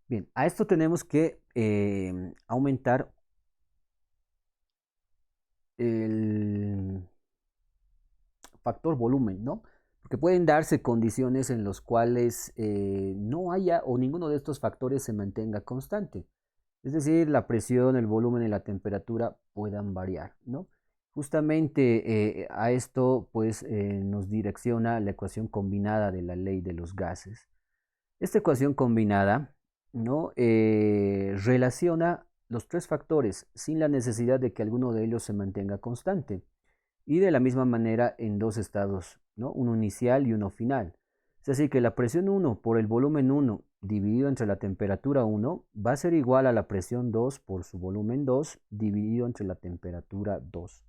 Bien, a esto tenemos que aumentar el factor volumen, ¿no? Porque pueden darse condiciones en las cuales no haya o ninguno de estos factores se mantenga constante. Es decir, la presión, el volumen y la temperatura puedan variar, ¿no? Justamente a esto pues nos direcciona la ecuación combinada de la ley de los gases. Esta ecuación combinada, ¿no? Relaciona los tres factores sin la necesidad de que alguno de ellos se mantenga constante. Y de la misma manera en dos estados, ¿no? Uno inicial y uno final. Es así que la presión 1 por el volumen 1 dividido entre la temperatura 1 va a ser igual a la presión 2 por su volumen 2 dividido entre la temperatura 2.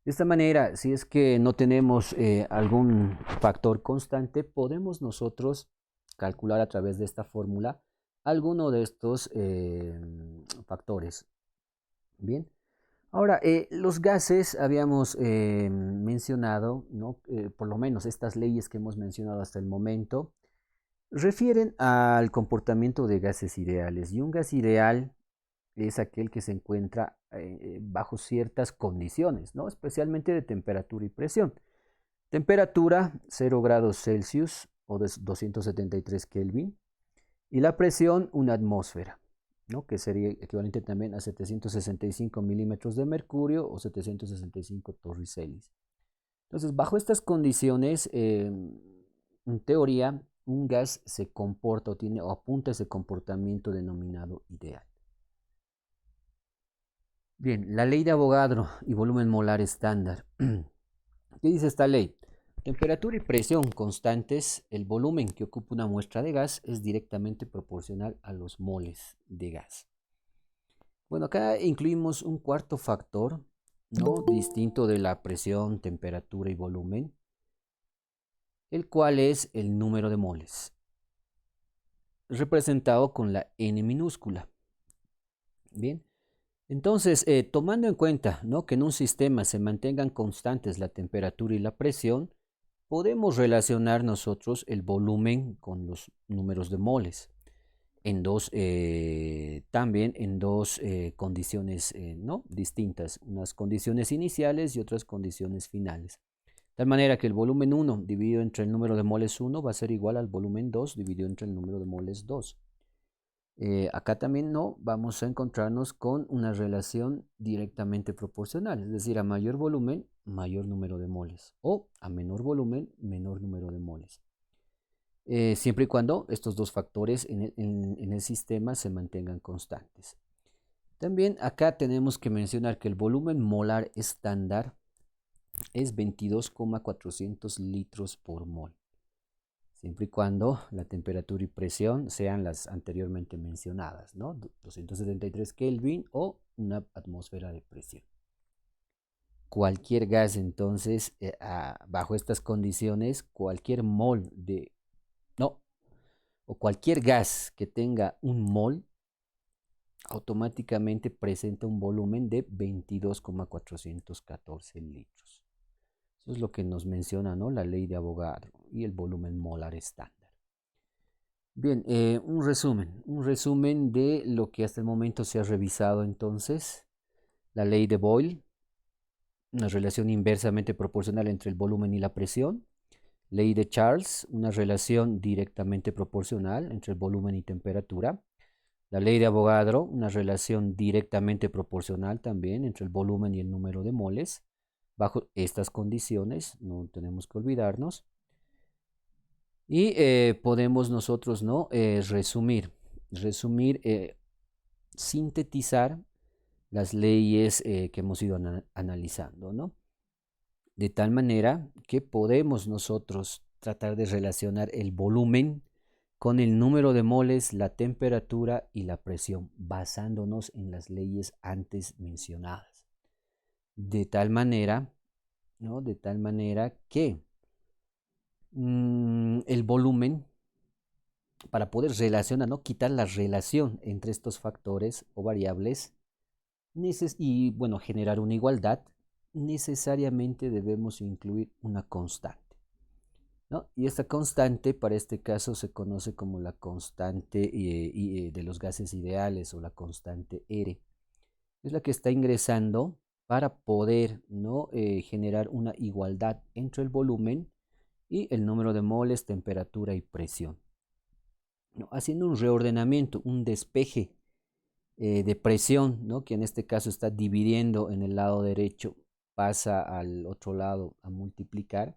De esta manera, si es que no tenemos algún factor constante, podemos nosotros calcular a través de esta fórmula alguno de estos factores. Bien, ahora, los gases habíamos mencionado, ¿no? Por lo menos estas leyes que hemos mencionado hasta el momento, refieren al comportamiento de gases ideales. Y un gas ideal es aquel que se encuentra bajo ciertas condiciones, ¿no? Especialmente de temperatura y presión. Temperatura 0 grados Celsius o 273 Kelvin y la presión una atmósfera, ¿no? Que sería equivalente también a 765 milímetros de mercurio o 765 torricelis. Entonces, bajo estas condiciones, en teoría, un gas se comporta o tiene o apunta a ese comportamiento denominado ideal. Bien, la ley de Avogadro y volumen molar estándar. ¿Qué dice esta ley? Temperatura y presión constantes, el volumen que ocupa una muestra de gas es directamente proporcional a los moles de gas. Bueno, acá incluimos un cuarto factor, ¿no? Distinto de la presión, temperatura y volumen, el cual es el número de moles, representado con la n minúscula. Bien, entonces, tomando en cuenta, ¿no? Que en un sistema se mantengan constantes la temperatura y la presión, podemos relacionar nosotros el volumen con los números de moles en dos, también en dos condiciones ¿no? distintas, unas condiciones iniciales y otras condiciones finales. De tal manera que el volumen 1 dividido entre el número de moles 1 va a ser igual al volumen 2 dividido entre el número de moles 2. Acá también no vamos a encontrarnos con una relación directamente proporcional, es decir, a mayor volumen, mayor número de moles, o a menor volumen, menor número de moles. Siempre y cuando estos dos factores en el sistema se mantengan constantes. También acá tenemos que mencionar que el volumen molar estándar es 22,400 litros por mol, siempre y cuando la temperatura y presión sean las anteriormente mencionadas, ¿no? 273 Kelvin o una atmósfera de presión. Cualquier gas, entonces, bajo estas condiciones, cualquier mol de, no, o cualquier gas que tenga un mol, automáticamente presenta un volumen de 22,414 litros. Eso es lo que nos menciona, ¿no? La ley de Avogadro y el volumen molar estándar. Bien, un resumen de lo que hasta el momento se ha revisado entonces. La ley de Boyle, una relación inversamente proporcional entre el volumen y la presión. Ley de Charles, una relación directamente proporcional entre el volumen y temperatura. La ley de Avogadro, una relación directamente proporcional también entre el volumen y el número de moles. Bajo estas condiciones, no tenemos que olvidarnos. Y podemos nosotros, ¿no? Resumir, sintetizar las leyes que hemos ido analizando, ¿no? De tal manera que podemos nosotros tratar de relacionar el volumen con el número de moles, la temperatura y la presión, basándonos en las leyes antes mencionadas. De tal manera, ¿no? De tal manera que el volumen, para poder relacionar, ¿no? Quitar la relación entre estos factores o variables y, bueno, generar una igualdad, necesariamente debemos incluir una constante. ¿no? Y esta constante, para este caso, se conoce como la constante de los gases ideales o la constante R. Es la que está ingresando para poder, ¿no? Generar una igualdad entre el volumen y el número de moles, temperatura y presión, ¿no? Haciendo un reordenamiento, un despeje de presión, ¿no? Que en este caso está dividiendo en el lado derecho, pasa al otro lado a multiplicar,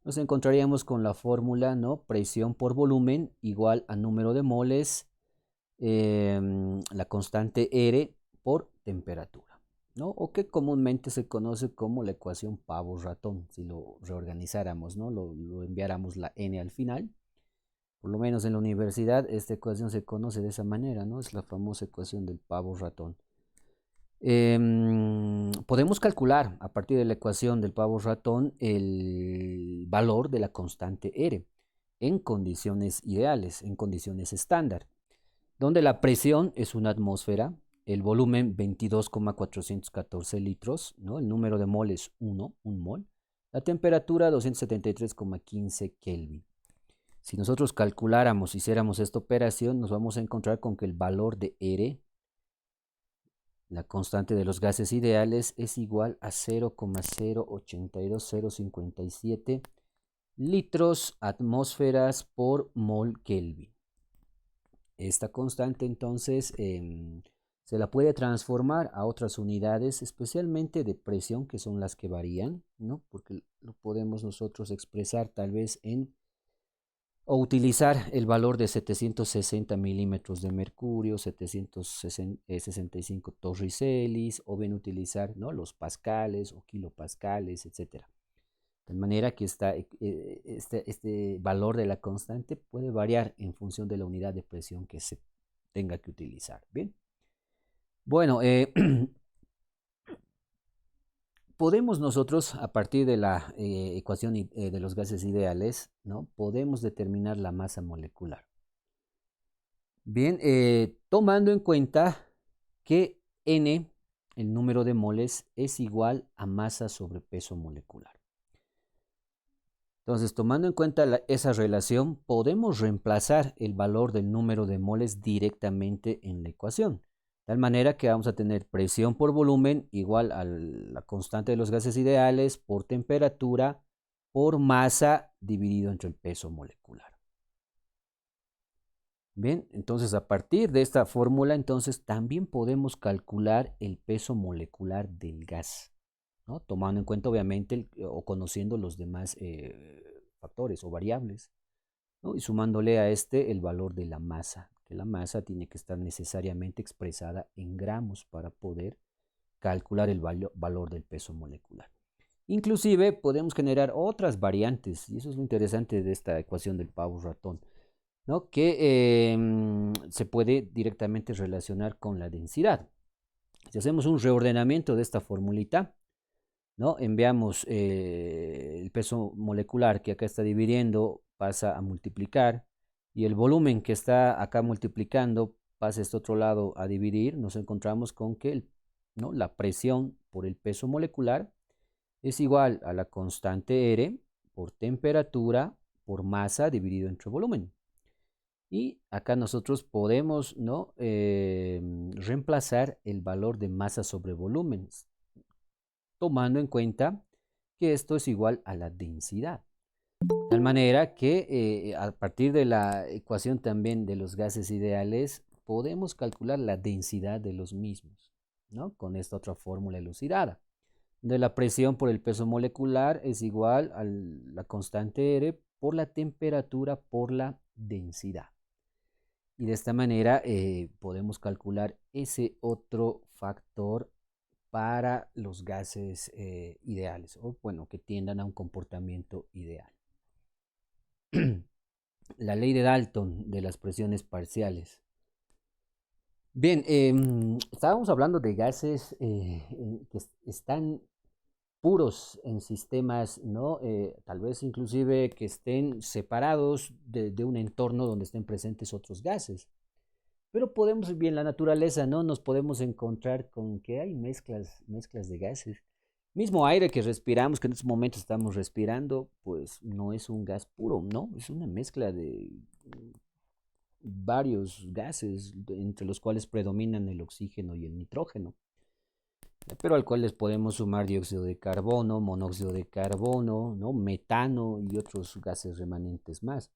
nos encontraríamos con la fórmula, ¿no? Presión por volumen igual a número de moles, la constante R por temperatura, ¿no? O que comúnmente se conoce como la ecuación pavo-ratón, si lo reorganizáramos, ¿no? Lo enviáramos la N al final. Por lo menos en la universidad esta ecuación se conoce de esa manera, ¿no? Es la famosa ecuación del pavo-ratón. Podemos calcular a partir de la ecuación del pavo-ratón el valor de la constante R en condiciones ideales, en condiciones estándar, donde la presión es una atmósfera, el volumen 22,414 litros, ¿no? El número de mol es 1, un mol, la temperatura 273,15 Kelvin. Si nosotros calculáramos, hiciéramos esta operación, nos vamos a encontrar con que el valor de R, la constante de los gases ideales, es igual a 0,082057 litros atmósferas por mol Kelvin. Esta constante entonces se la puede transformar a otras unidades, especialmente de presión, que son las que varían, ¿no? Porque lo podemos nosotros expresar tal vez o utilizar el valor de 760 milímetros de mercurio, 765 torricelis, o bien utilizar, ¿no? Los pascales o kilopascales, etc. De manera que este valor de la constante puede variar en función de la unidad de presión que se tenga que utilizar. Bien. Bueno, podemos nosotros, a partir de la ecuación de los gases ideales, ¿no? Podemos determinar la masa molecular. Bien, tomando en cuenta que N, el número de moles, es igual a masa sobre peso molecular. Entonces, tomando en cuenta esa relación, podemos reemplazar el valor del número de moles directamente en la ecuación. De tal manera que vamos a tener presión por volumen igual a la constante de los gases ideales por temperatura por masa dividido entre el peso molecular. Bien, entonces a partir de esta fórmula, entonces también podemos calcular el peso molecular del gas, ¿no? Tomando en cuenta obviamente o conociendo los demás factores o variables, ¿no? Y sumándole a este el valor de la masa, que la masa tiene que estar necesariamente expresada en gramos para poder calcular el valor del peso molecular. Inclusive podemos generar otras variantes, y eso es lo interesante de esta ecuación del pavo-ratón, ¿no? Que se puede directamente relacionar con la densidad. Si hacemos un reordenamiento de esta formulita, ¿no? Enviamos el peso molecular que acá está dividiendo, pasa a multiplicar, y el volumen que está acá multiplicando pasa a este otro lado a dividir, nos encontramos con que ¿no? la presión por el peso molecular es igual a la constante R por temperatura por masa dividido entre volumen. Y acá nosotros podemos, ¿no? Reemplazar el valor de masa sobre volumen, tomando en cuenta que esto es igual a la densidad. De tal manera que a partir de la ecuación también de los gases ideales, podemos calcular la densidad de los mismos, ¿no? Con esta otra fórmula elucidada, de la presión por el peso molecular es igual a la constante R por la temperatura por la densidad. Y de esta manera podemos calcular ese otro factor para los gases ideales, o bueno, que tiendan a un comportamiento ideal. La ley de Dalton de las presiones parciales. Bien, estábamos hablando de gases que están puros en sistemas, ¿no? Tal vez inclusive que estén separados de un entorno donde estén presentes otros gases. Pero podemos vivir en la naturaleza, ¿no? Nos podemos encontrar con que hay mezclas de gases. Mismo aire que respiramos, que en estos momentos estamos respirando, pues no es un gas puro, ¿no? Es una mezcla de varios gases, entre los cuales predominan el oxígeno y el nitrógeno, pero al cual les podemos sumar dióxido de carbono, monóxido de carbono, ¿no? Metano y otros gases remanentes más.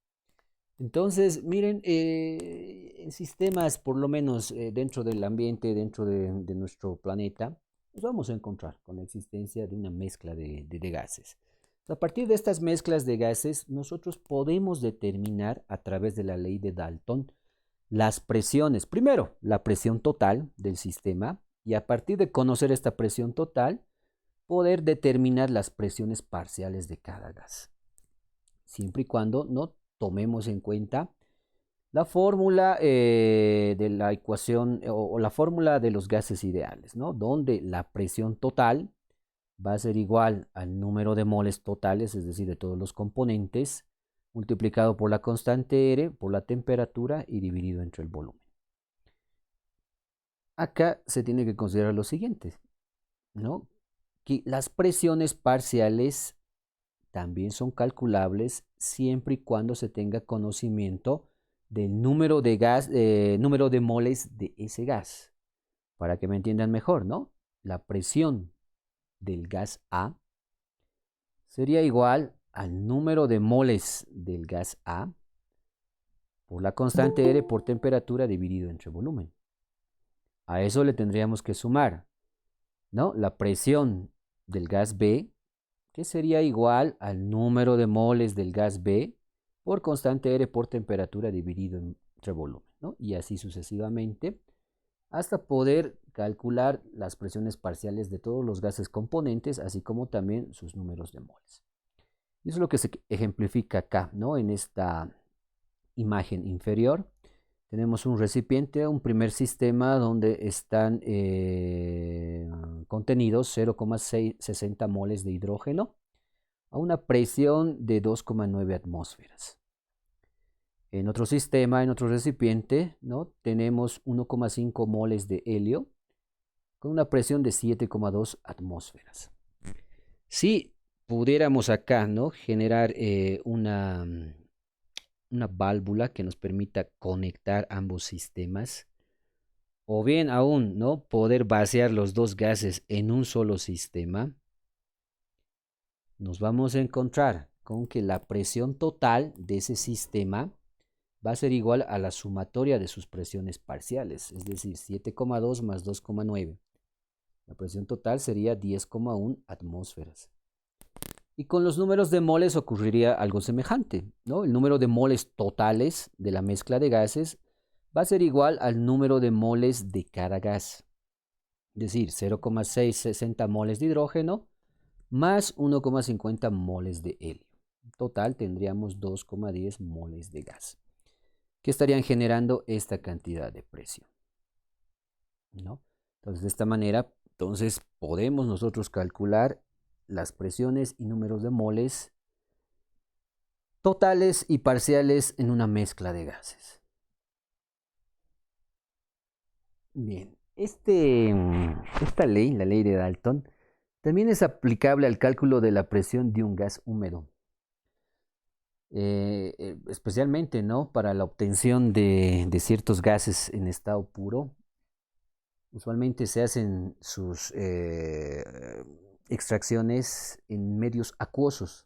Entonces, miren, en sistemas, por lo menos dentro del ambiente, dentro de nuestro planeta, nos vamos a encontrar con la existencia de una mezcla de gases. A partir de estas mezclas de gases, nosotros podemos determinar a través de la ley de Dalton las presiones. Primero, la presión total del sistema y a partir de conocer esta presión total, poder determinar las presiones parciales de cada gas. Siempre y cuando no tomemos en cuenta la fórmula de la ecuación o la fórmula de los gases ideales, ¿no? Donde la presión total va a ser igual al número de moles totales, es decir, de todos los componentes, multiplicado por la constante R, por la temperatura y dividido entre el volumen. Acá se tiene que considerar lo siguiente, ¿no? Que las presiones parciales también son calculables siempre y cuando se tenga conocimiento del número de gas, número de moles de ese gas. Para que me entiendan mejor, ¿no? La presión del gas A sería igual al número de moles del gas A por la constante R por temperatura dividido entre volumen. A eso le tendríamos que sumar, ¿no? La presión del gas B, que sería igual al número de moles del gas B por constante R por temperatura dividido entre volumen, ¿no? Y así sucesivamente, hasta poder calcular las presiones parciales de todos los gases componentes, así como también sus números de moles. Y eso es lo que se ejemplifica acá, ¿no? En esta imagen inferior. Tenemos un recipiente, un primer sistema donde están contenidos 0,60 moles de hidrógeno a una presión de 2,9 atmósferas. En otro sistema, en otro recipiente, ¿no? Tenemos 1,5 moles de helio con una presión de 7,2 atmósferas. Si pudiéramos acá, ¿no? generar una válvula que nos permita conectar ambos sistemas, o bien aún, ¿no? poder vaciar los dos gases en un solo sistema, nos vamos a encontrar con que la presión total de ese sistema va a ser igual a la sumatoria de sus presiones parciales, es decir, 7,2 más 2,9. La presión total sería 10,1 atmósferas. Y con los números de moles ocurriría algo semejante, ¿no? El número de moles totales de la mezcla de gases va a ser igual al número de moles de cada gas. Es decir, 0,660 moles de hidrógeno más 1,50 moles de helio. En total tendríamos 2,10 moles de gas, que estarían generando esta cantidad de presión, ¿no? Entonces, de esta manera, podemos nosotros calcular las presiones y números de moles totales y parciales en una mezcla de gases. Bien, esta ley, la ley de Dalton, también es aplicable al cálculo de la presión de un gas húmedo, especialmente, ¿no? para la obtención de ciertos gases en estado puro. Usualmente se hacen sus extracciones en medios acuosos,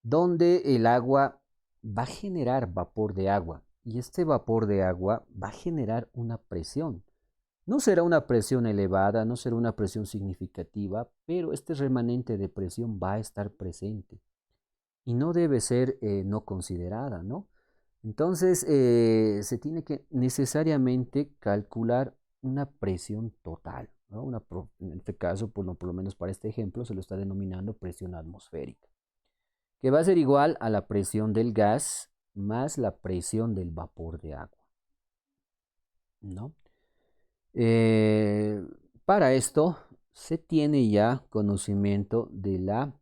donde el agua va a generar vapor de agua y este vapor de agua va a generar una presión. No será una presión elevada, no será una presión significativa, pero este remanente de presión va a estar presente y no debe ser no considerada, ¿no? Entonces, se tiene que necesariamente calcular una presión total, ¿no? En este caso, por lo menos para este ejemplo, se lo está denominando presión atmosférica, que va a ser igual a la presión del gas más la presión del vapor de agua, ¿no? Eh, para esto se tiene ya conocimiento de la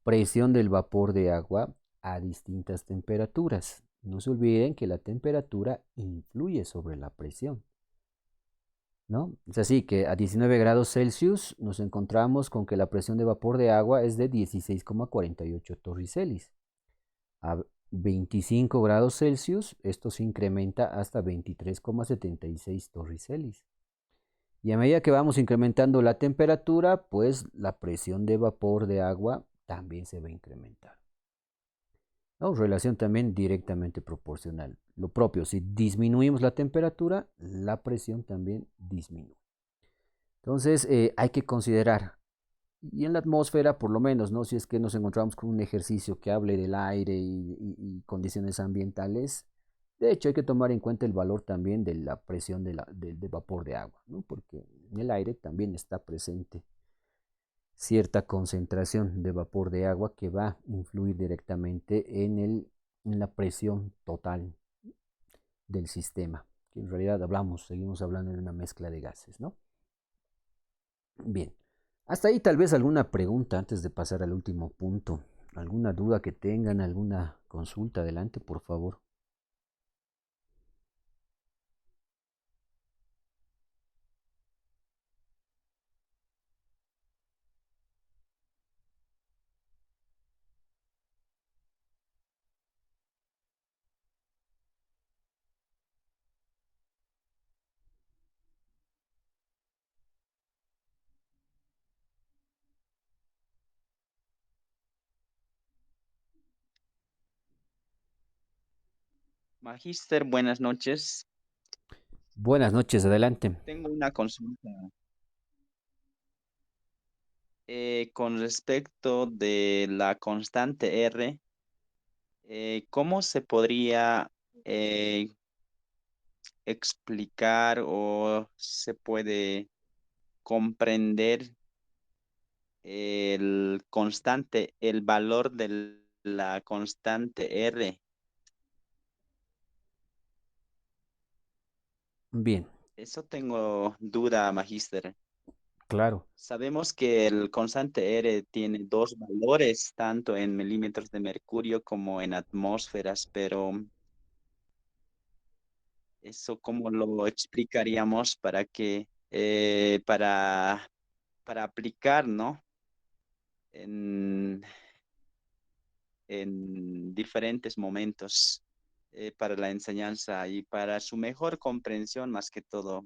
presión del vapor de agua a distintas temperaturas. No se olviden que la temperatura influye sobre la presión. ¿no? Es así que a 19 grados Celsius nos encontramos con que la presión de vapor de agua es de 16,48 torricelis. A 25 grados Celsius esto se incrementa hasta 23,76 torricelis. Y a medida que vamos incrementando la temperatura, pues la presión de vapor de agua también se va a incrementar, ¿no? Relación también directamente proporcional. Lo propio, si disminuimos la temperatura, la presión también disminuye. Entonces, hay que considerar, y en la atmósfera por lo menos, ¿no? Si es que nos encontramos con un ejercicio que hable del aire y condiciones ambientales, de hecho hay que tomar en cuenta el valor también de la presión de vapor de agua, ¿no? Porque en el aire también está presente cierta concentración de vapor de agua que va a influir directamente en la presión total del sistema, que en realidad seguimos hablando de una mezcla de gases, ¿no? Bien, hasta ahí tal vez alguna pregunta antes de pasar al último punto, alguna duda que tengan, alguna consulta, adelante, por favor. Magíster, buenas noches. Buenas noches, adelante. Tengo una consulta con respecto de la constante R. ¿Cómo se podría eh, explicar o se puede comprender el valor de la constante R? Bien, Eso tengo duda, Magíster. claro. Sabemos que el constante R tiene dos valores, tanto en milímetros de mercurio como en atmósferas, pero eso cómo lo explicaríamos para aplicar, ¿no? En, en diferentes momentos para la enseñanza y para su mejor comprensión, más que todo,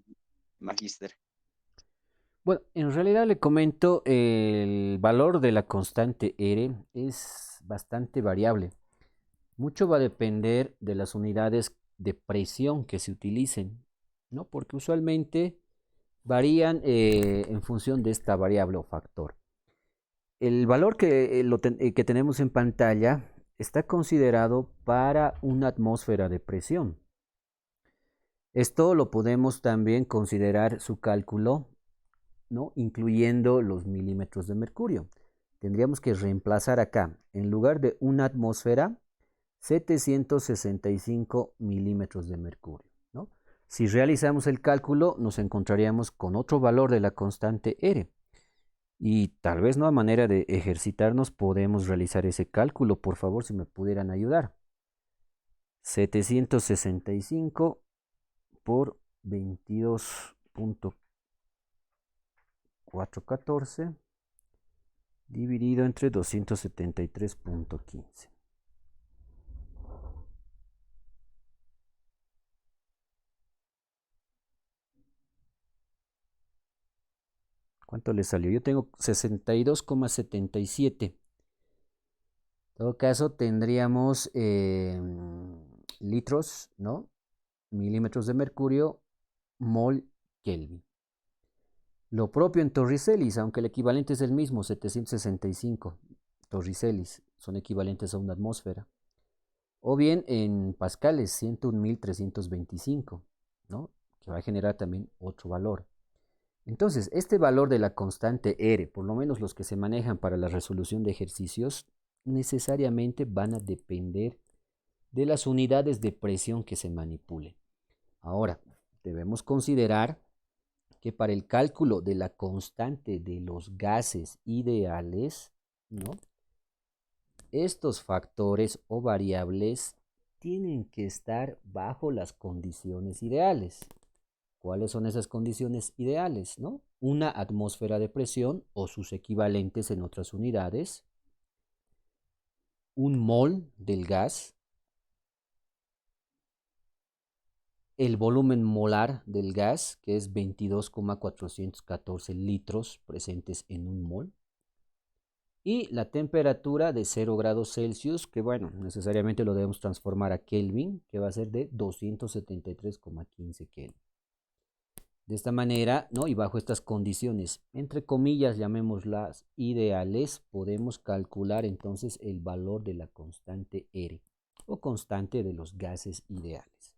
Magíster. Bueno, en realidad le comento, el valor de la constante R es bastante variable. Mucho va a depender de las unidades de presión que se utilicen, ¿no? Porque usualmente varían en función de esta variable o factor. El valor que tenemos en pantalla está considerado para una atmósfera de presión. Esto lo podemos también considerar su cálculo, ¿no? Incluyendo los milímetros de mercurio. Tendríamos que reemplazar acá, en lugar de una atmósfera, 765 milímetros de mercurio, ¿no? Si realizamos el cálculo, nos encontraríamos con otro valor de la constante R. Y tal vez no a manera de ejercitarnos podemos realizar ese cálculo. Por favor, si me pudieran ayudar. 765 por 22,414 dividido entre 273,15. ¿Cuánto le salió? Yo tengo 62,77. En todo caso, tendríamos litros, ¿no? Milímetros de mercurio, mol, Kelvin. Lo propio en torricelis, aunque el equivalente es el mismo, 765 torricelis, son equivalentes a una atmósfera. O bien en pascales, 101.325, ¿no? Que va a generar también otro valor. Entonces, este valor de la constante R, por lo menos los que se manejan para la resolución de ejercicios, necesariamente van a depender de las unidades de presión que se manipulen. Ahora, debemos considerar que para el cálculo de la constante de los gases ideales, ¿no? Estos factores o variables tienen que estar bajo las condiciones ideales. ¿Cuáles son esas condiciones ideales, no? Una atmósfera de presión o sus equivalentes en otras unidades, un mol del gas, el volumen molar del gas, que es 22,414 litros presentes en un mol, y la temperatura de 0 grados Celsius, que bueno, necesariamente lo debemos transformar a Kelvin, que va a ser de 273,15 Kelvin. De esta manera, ¿no? Y bajo estas condiciones, entre comillas, llamémoslas ideales, podemos calcular entonces el valor de la constante R o constante de los gases ideales.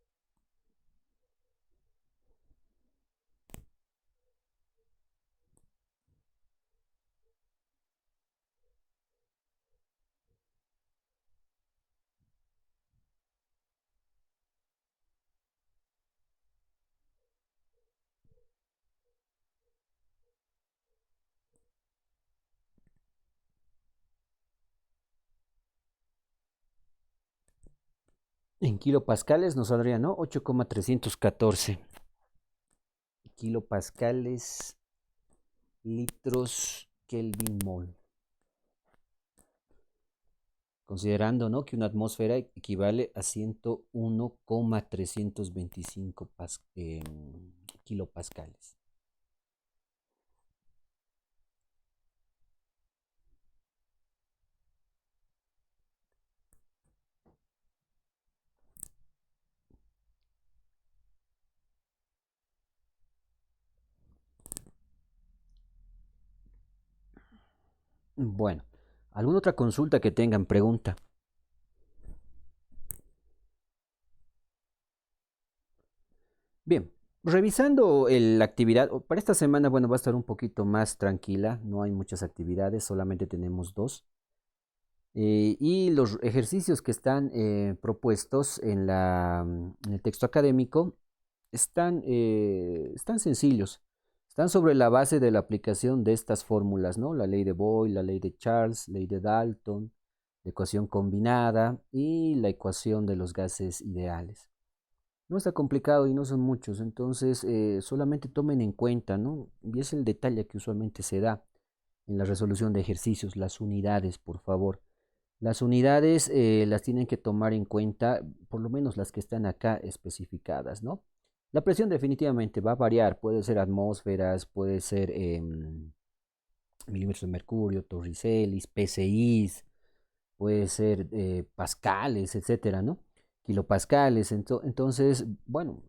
En kilopascales nos saldría, ¿no? 8,314 kilopascales, litros, Kelvin, mol. Considerando, ¿no?, que una atmósfera equivale a 101,325 kilopascales. Bueno, ¿alguna otra consulta que tengan? Pregunta. Bien, revisando la actividad, para esta semana, bueno, va a estar un poquito más tranquila, no hay muchas actividades, solamente tenemos dos. Y los ejercicios que están propuestos en el texto académico están sencillos, están sobre la base de la aplicación de estas fórmulas, ¿no? La ley de Boyle, la ley de Charles, ley de Dalton, la ecuación combinada y la ecuación de los gases ideales. No está complicado y no son muchos, entonces solamente tomen en cuenta, ¿no? Y es el detalle que usualmente se da en la resolución de ejercicios, las unidades, por favor. Las unidades las tienen que tomar en cuenta, por lo menos las que están acá especificadas, ¿no? La presión definitivamente va a variar, puede ser atmósferas, puede ser milímetros de mercurio, torricelis, PSIs, puede ser pascales, etcétera, ¿no? Kilopascales. Entonces, bueno,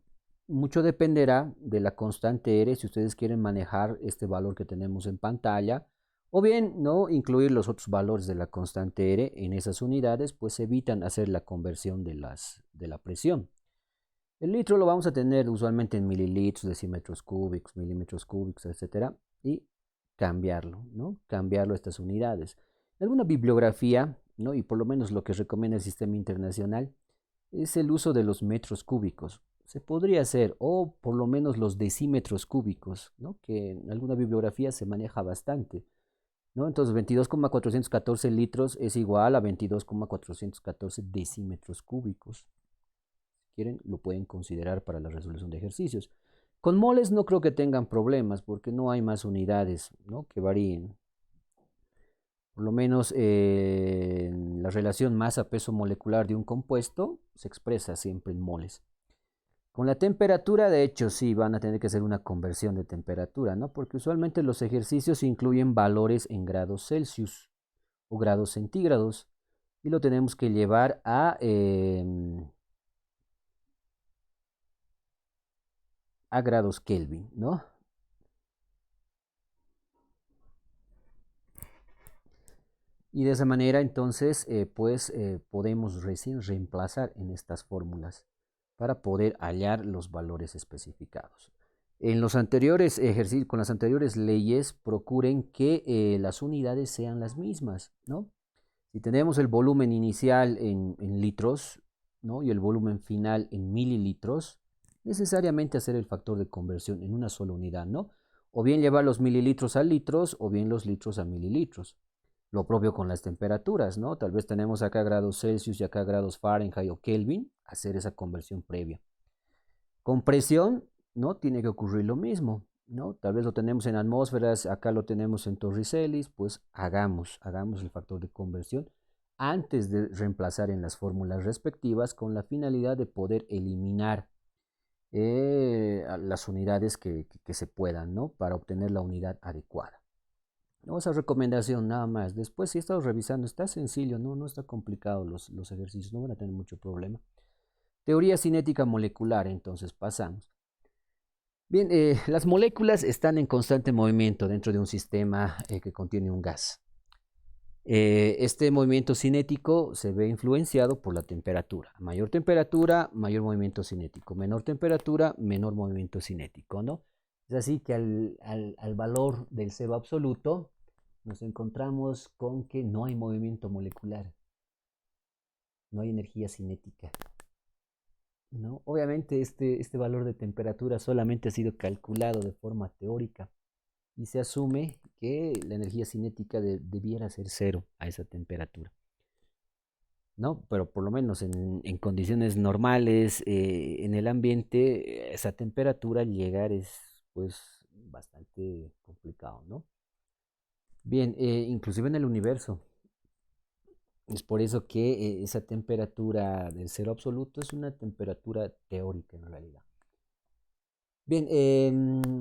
mucho dependerá de la constante R si ustedes quieren manejar este valor que tenemos en pantalla, o bien no incluir los otros valores de la constante R en esas unidades, pues evitan hacer la conversión de la presión. El litro lo vamos a tener usualmente en mililitros, decímetros cúbicos, milímetros cúbicos, etcétera, y cambiarlo, ¿no? Cambiarlo a estas unidades. En alguna bibliografía, ¿no? Y por lo menos lo que recomienda el sistema internacional es el uso de los metros cúbicos. Se podría hacer, o por lo menos los decímetros cúbicos, ¿no? Que en alguna bibliografía se maneja bastante, ¿no? Entonces 22,414 litros es igual a 22,414 decímetros cúbicos. Quieren, lo pueden considerar para la resolución de ejercicios. Con moles no creo que tengan problemas porque no hay más unidades, ¿no?, que varíen. Por lo menos la relación masa-peso molecular de un compuesto se expresa siempre en moles. Con la temperatura, de hecho, sí van a tener que hacer una conversión de temperatura, ¿no? Porque usualmente los ejercicios incluyen valores en grados Celsius o grados centígrados y lo tenemos que llevar a grados Kelvin, ¿no? Y de esa manera entonces podemos recién reemplazar en estas fórmulas para poder hallar los valores especificados. En los anteriores ejercicios, con las anteriores leyes, procuren que las unidades sean las mismas, ¿no? Si tenemos el volumen inicial en litros, ¿no?, y el volumen final en mililitros, necesariamente hacer el factor de conversión en una sola unidad, ¿no? O bien llevar los mililitros a litros o bien los litros a mililitros. Lo propio con las temperaturas, ¿no? Tal vez tenemos acá grados Celsius y acá grados Fahrenheit o Kelvin, hacer esa conversión previa. Con presión, ¿no? Tiene que ocurrir lo mismo, ¿no? Tal vez lo tenemos en atmósferas, acá lo tenemos en Torricellis, pues hagamos el factor de conversión antes de reemplazar en las fórmulas respectivas con la finalidad de poder eliminar las unidades que se puedan, ¿no? Para obtener la unidad adecuada. ¿No? Esa recomendación nada más. Después, si he estado revisando, está sencillo, ¿no? No está complicado los ejercicios, no van a tener mucho problema. Teoría cinética molecular, entonces pasamos. Bien, las moléculas están en constante movimiento dentro de un sistema que contiene un gas. Este movimiento cinético se ve influenciado por la temperatura. A mayor temperatura, mayor movimiento cinético. Menor temperatura, menor movimiento cinético, ¿no? Es así que al valor del cero absoluto nos encontramos con que no hay movimiento molecular, no hay energía cinética, ¿no? Obviamente este valor de temperatura solamente ha sido calculado de forma teórica y se asume que la energía cinética debiera ser cero a esa temperatura, ¿no? Pero por lo menos en condiciones normales, en el ambiente, esa temperatura llegar es pues bastante complicado, ¿no? Bien, inclusive en el universo. Es por eso que esa temperatura del cero absoluto es una temperatura teórica en realidad. Bien,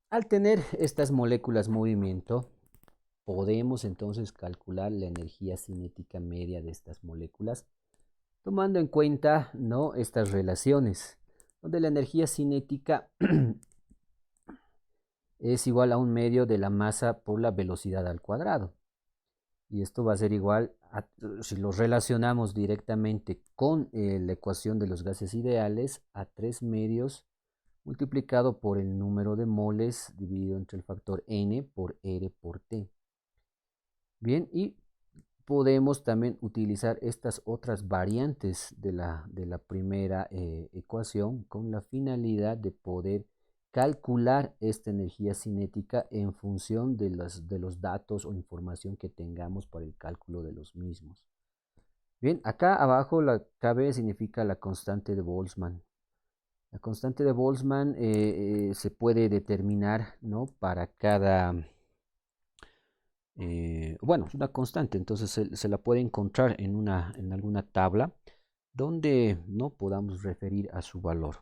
al tener estas moléculas movimiento, podemos entonces calcular la energía cinética media de estas moléculas, tomando en cuenta, ¿no?, estas relaciones, donde la energía cinética es igual a un medio de la masa por la velocidad al cuadrado. Y esto va a ser igual, si lo relacionamos directamente con la ecuación de los gases ideales, a 3 medios multiplicado por el número de moles dividido entre el factor n por R por T. Bien, y podemos también utilizar estas otras variantes de la primera ecuación con la finalidad de poder calcular esta energía cinética en función de los datos o información que tengamos para el cálculo de los mismos. Bien, acá abajo la KB significa la constante de Boltzmann. La constante de Boltzmann se puede determinar, ¿no?, para cada bueno, es una constante, entonces se la puede encontrar en alguna tabla donde no podamos referir a su valor.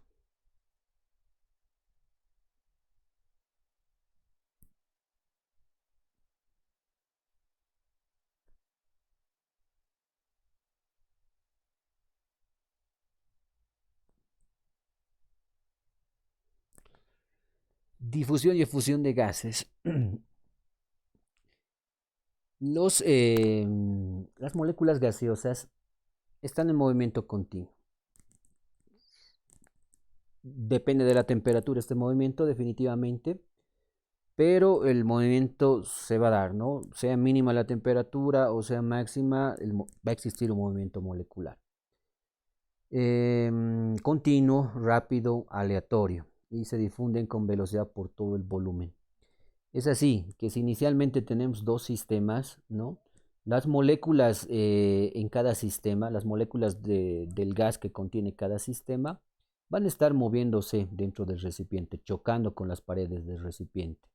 Difusión y efusión de gases. Las moléculas gaseosas están en movimiento continuo. Depende de la temperatura este movimiento definitivamente, pero el movimiento se va a dar, ¿no? Sea mínima la temperatura o sea máxima, va a existir un movimiento molecular. Continuo, rápido, aleatorio y se difunden con velocidad por todo el volumen. Es así que si inicialmente tenemos dos sistemas, ¿no? Las moléculas en cada sistema, las moléculas del gas que contiene cada sistema, van a estar moviéndose dentro del recipiente, chocando con las paredes del recipiente,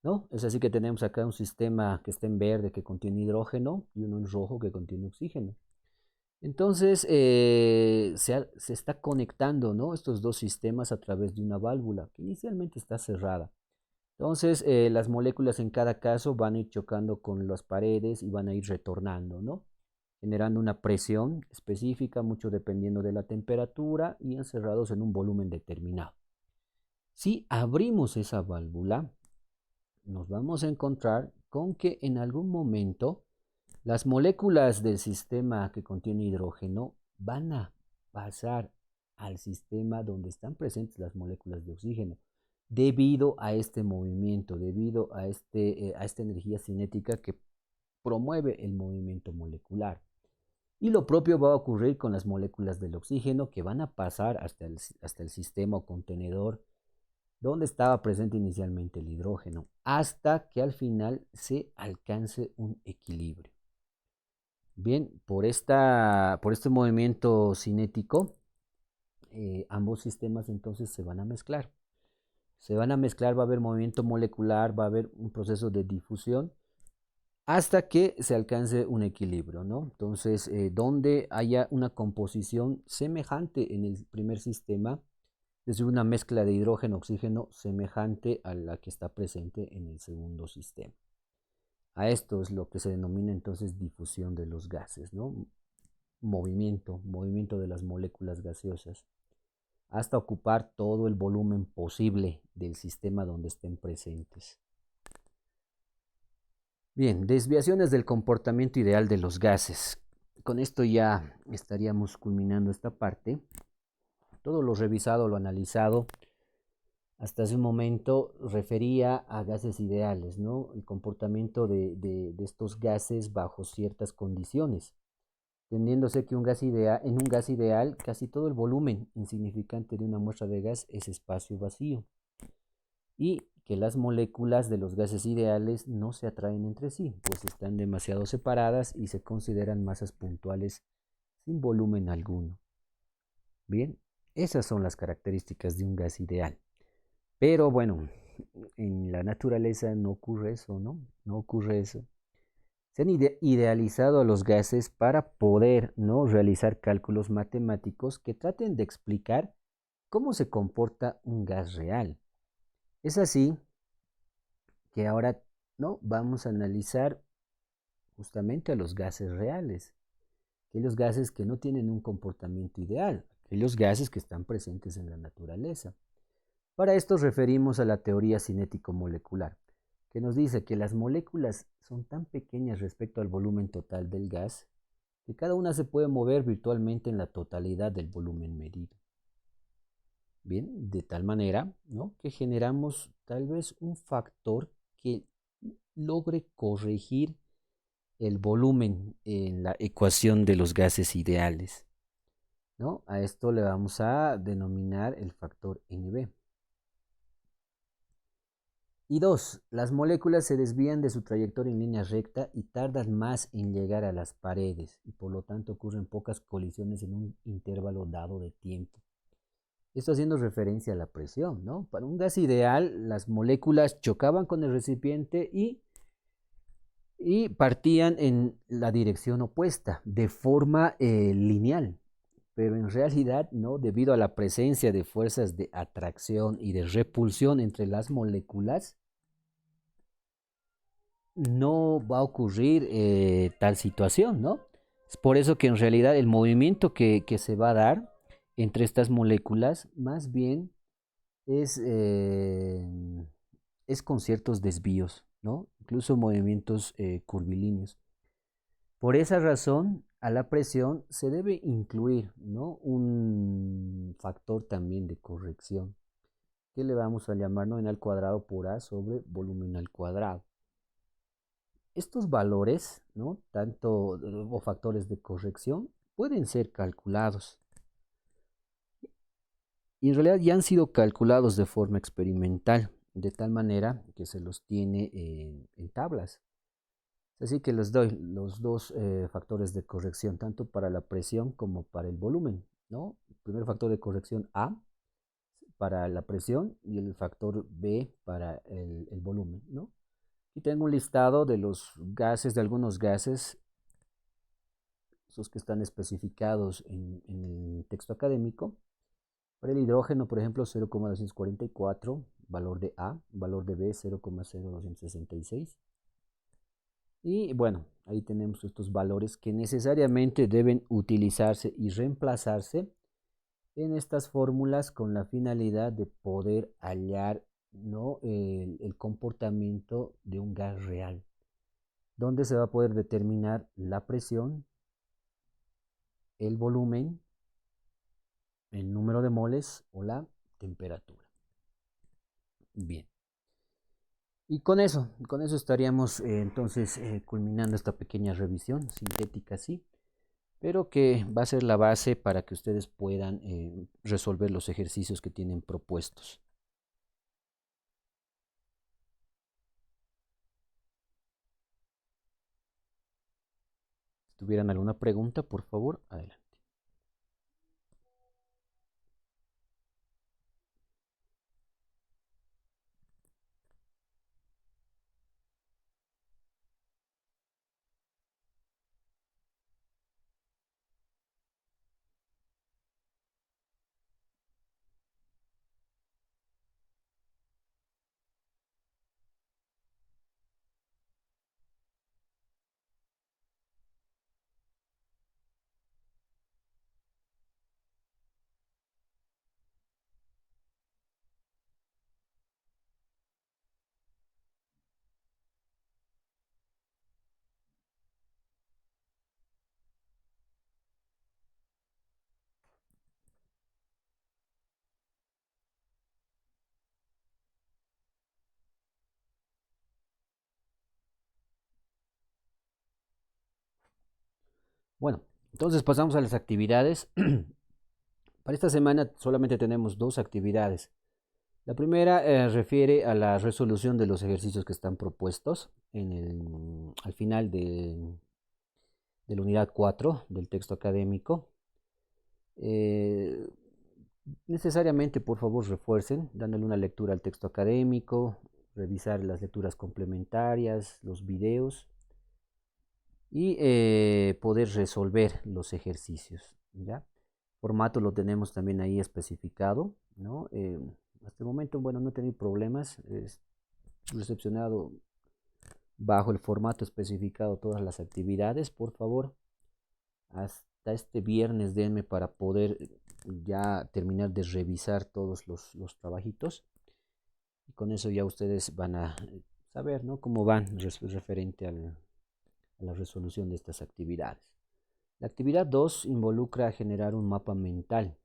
¿no? Es así que tenemos acá un sistema que está en verde que contiene hidrógeno y uno en rojo que contiene oxígeno. Entonces se está conectando, ¿no?, estos dos sistemas a través de una válvula que inicialmente está cerrada. Entonces las moléculas en cada caso van a ir chocando con las paredes y van a ir retornando, ¿no?, generando una presión específica, mucho dependiendo de la temperatura y encerrados en un volumen determinado. Si abrimos esa válvula, nos vamos a encontrar con que en algún momento las moléculas del sistema que contiene hidrógeno van a pasar al sistema donde están presentes las moléculas de oxígeno, debido a este movimiento, debido a esta energía cinética que promueve el movimiento molecular. Y lo propio va a ocurrir con las moléculas del oxígeno que van a pasar hasta el sistema o contenedor donde estaba presente inicialmente el hidrógeno, hasta que al final se alcance un equilibrio. Bien, por este movimiento cinético, ambos sistemas entonces se van a mezclar. Se van a mezclar, va a haber movimiento molecular, va a haber un proceso de difusión hasta que se alcance un equilibrio, ¿no? Entonces, donde haya una composición semejante en el primer sistema, es decir, una mezcla de hidrógeno-oxígeno semejante a la que está presente en el segundo sistema. A esto es lo que se denomina entonces difusión de los gases, ¿no? Movimiento de las moléculas gaseosas, hasta ocupar todo el volumen posible del sistema donde estén presentes. Bien, desviaciones del comportamiento ideal de los gases. Con esto ya estaríamos culminando esta parte. Todo lo revisado, lo analizado hasta hace un momento refería a gases ideales, ¿no? El comportamiento de estos gases bajo ciertas condiciones, tendiéndose que en un gas ideal casi todo el volumen insignificante de una muestra de gas es espacio vacío y que las moléculas de los gases ideales no se atraen entre sí, pues están demasiado separadas y se consideran masas puntuales sin volumen alguno. Bien, esas son las características de un gas ideal. Pero bueno, en la naturaleza no ocurre eso, ¿no? No ocurre eso. Se han idealizado a los gases para poder, ¿no?, realizar cálculos matemáticos que traten de explicar cómo se comporta un gas real. Es así que ahora, ¿no?, vamos a analizar justamente a los gases reales, aquellos gases que no tienen un comportamiento ideal, aquellos gases que están presentes en la naturaleza. Para esto referimos a la teoría cinético-molecular, que nos dice que las moléculas son tan pequeñas respecto al volumen total del gas que cada una se puede mover virtualmente en la totalidad del volumen medido. Bien, de tal manera, ¿no?, que generamos tal vez un factor que logre corregir el volumen en la ecuación de los gases ideales, ¿no? A esto le vamos a denominar el factor NB. Y dos, las moléculas se desvían de su trayectoria en línea recta y tardan más en llegar a las paredes y por lo tanto ocurren pocas colisiones en un intervalo dado de tiempo. Esto haciendo referencia a la presión, ¿no? Para un gas ideal, las moléculas chocaban con el recipiente y partían en la dirección opuesta, de forma lineal. Pero en realidad, ¿no?, debido a la presencia de fuerzas de atracción y de repulsión entre las moléculas, no va a ocurrir tal situación, ¿no? Es por eso que en realidad el movimiento que se va a dar entre estas moléculas más bien es, es con ciertos desvíos, ¿no? Incluso movimientos curvilíneos. Por esa razón, a la presión se debe incluir, ¿no?, un factor también de corrección, que le vamos a llamar, ¿no?, n al cuadrado por A sobre volumen al cuadrado. Estos valores, ¿no?, tanto o factores de corrección, pueden ser calculados. Y en realidad ya han sido calculados de forma experimental, de tal manera que se los tiene en tablas. Así que les doy los dos factores de corrección, tanto para la presión como para el volumen, ¿no? El primer factor de corrección A para la presión y el factor B para el volumen, ¿no? Y tengo un listado de los gases, de algunos gases, esos que están especificados en el texto académico. Para el hidrógeno, por ejemplo, 0,244, valor de A, valor de B, 0,0266. Y bueno, ahí tenemos estos valores que necesariamente deben utilizarse y reemplazarse en estas fórmulas con la finalidad de poder hallar, ¿no?, el comportamiento de un gas real, donde se va a poder determinar la presión, el volumen, el número de moles o la temperatura. Bien. Y con eso estaríamos entonces culminando esta pequeña revisión sintética, sí, pero que va a ser la base para que ustedes puedan resolver los ejercicios que tienen propuestos. Si tuvieran alguna pregunta, por favor, adelante. Bueno, entonces pasamos a las actividades. Para esta semana solamente tenemos dos actividades. La primera refiere a la resolución de los ejercicios que están propuestos al final de la unidad 4 del texto académico. Eh, Necesariamente, por favor, refuercen, dándole una lectura al texto académico, revisar las lecturas complementarias, los videos y poder resolver los ejercicios, ¿ya? Formato lo tenemos también ahí especificado, ¿no? Hasta el momento, bueno, no he tenido problemas, es recepcionado bajo el formato especificado todas las actividades. Por favor, hasta este viernes denme para poder ya terminar de revisar todos los trabajitos y con eso ya ustedes van a saber, ¿no? Cómo van referente a la resolución de estas actividades. La actividad 2 involucra generar un mapa mental.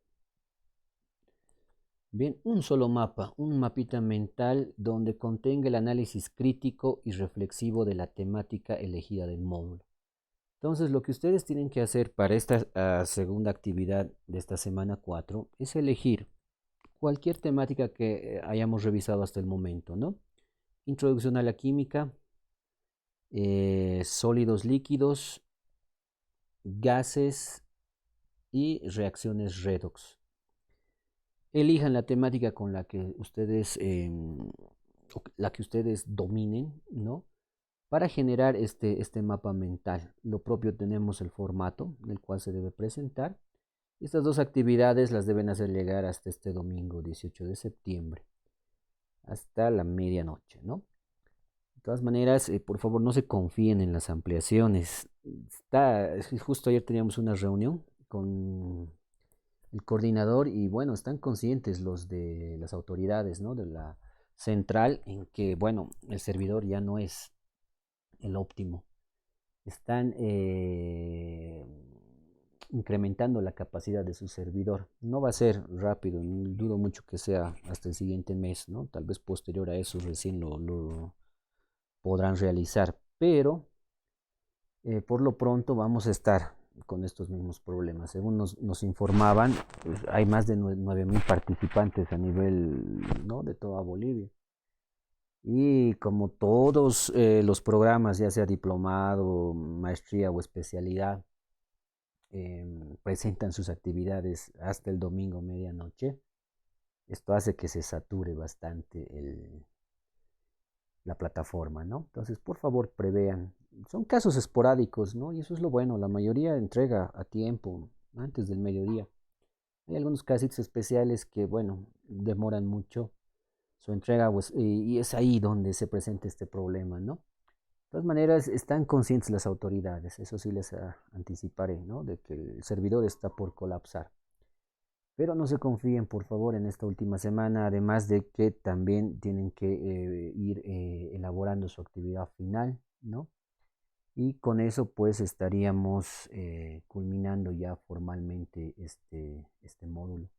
Bien, un solo mapa, un mapita mental donde contenga el análisis crítico y reflexivo de la temática elegida del módulo. Entonces, lo que ustedes tienen que hacer para esta segunda actividad de esta semana 4 es elegir cualquier temática que hayamos revisado hasta el momento, ¿no? Introducción a la química, sólidos líquidos, gases y reacciones redox. Elijan la temática con la que ustedes, la que ustedes dominen, ¿no? Para generar este mapa mental. Lo propio tenemos el formato del cual se debe presentar. Estas dos actividades las deben hacer llegar hasta este domingo 18 de septiembre, hasta la medianoche, ¿no? De todas maneras, por favor, no se confíen en las ampliaciones. Justo ayer teníamos una reunión con el coordinador y bueno, están conscientes los de las autoridades, ¿no? De la central en que, bueno, el servidor ya no es el óptimo. Están incrementando la capacidad de su servidor. No va a ser rápido, dudo mucho que sea hasta el siguiente mes, ¿no? Tal vez posterior a eso recién lo podrán realizar, pero por lo pronto vamos a estar con estos mismos problemas. Según nos informaban, pues, hay más de 9.000 participantes a nivel, ¿no? De toda Bolivia. Y como todos los programas, ya sea diplomado, maestría o especialidad, presentan sus actividades hasta el domingo medianoche, esto hace que se sature bastante la plataforma, ¿no? Entonces, por favor, prevean. Son casos esporádicos, ¿no? Y eso es lo bueno, la mayoría entrega a tiempo, antes del mediodía. Hay algunos casos especiales que, bueno, demoran mucho su entrega pues, y es ahí donde se presenta este problema, ¿no? De todas maneras, están conscientes las autoridades, eso sí les anticiparé, ¿no? De que el servidor está por colapsar. Pero no se confíen, por favor, en esta última semana, además de que también tienen que ir elaborando su actividad final, ¿no? Y con eso pues estaríamos culminando ya formalmente este módulo.